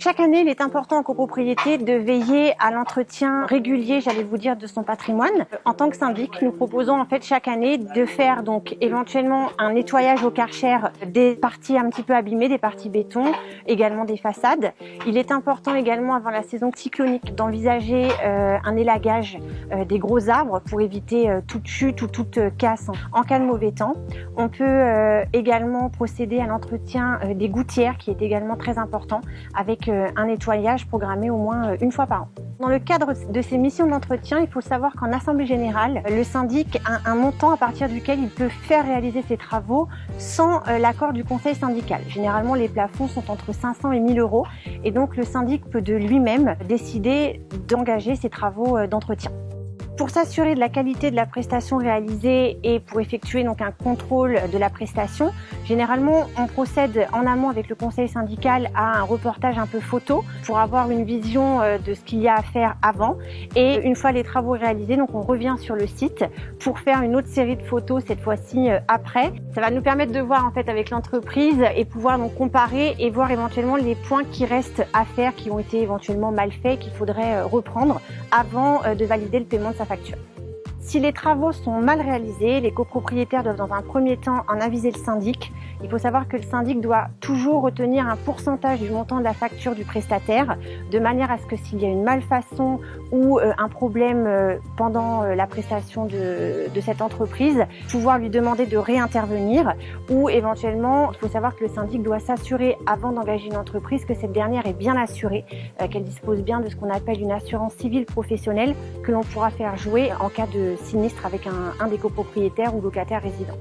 Chaque année, il est important en copropriété de veiller à l'entretien régulier, j'allais vous dire, de son patrimoine. En tant que syndic, nous proposons en fait chaque année de faire donc éventuellement un nettoyage au Karcher des parties un petit peu abîmées, des parties béton, également des façades. Il est important également avant la saison cyclonique d'envisager un élagage des gros arbres pour éviter toute chute ou toute casse en cas de mauvais temps. On peut également procéder à l'entretien des gouttières qui est également très important avec un nettoyage programmé au moins une fois par an. Dans le cadre de ces missions d'entretien, il faut savoir qu'en assemblée générale, le syndic a un montant à partir duquel il peut faire réaliser ses travaux sans l'accord du conseil syndical. Généralement, les plafonds sont entre 500 et 1000 euros et donc le syndic peut de lui-même décider d'engager ces travaux d'entretien. Pour s'assurer de la qualité de la prestation réalisée et pour effectuer donc un contrôle de la prestation, généralement on procède en amont avec le conseil syndical à un reportage un peu photo pour avoir une vision de ce qu'il y a à faire avant. Et une fois les travaux réalisés, donc on revient sur le site pour faire une autre série de photos cette fois-ci après. Ça va nous permettre de voir en fait avec l'entreprise et pouvoir donc comparer et voir éventuellement les points qui restent à faire, qui ont été éventuellement mal faits, qu'il faudrait reprendre avant de valider le paiement de sa facture. Si les travaux sont mal réalisés, les copropriétaires doivent dans un premier temps en aviser le syndic. Il faut savoir que le syndic doit toujours retenir un pourcentage du montant de la facture du prestataire, de manière à ce que s'il y a une malfaçon ou un problème pendant la prestation de cette entreprise, pouvoir lui demander de réintervenir ou éventuellement, il faut savoir que le syndic doit s'assurer avant d'engager une entreprise que cette dernière est bien assurée, qu'elle dispose bien de ce qu'on appelle une assurance civile professionnelle que l'on pourra faire jouer en cas de sinistre avec un des copropriétaires ou locataires résidents.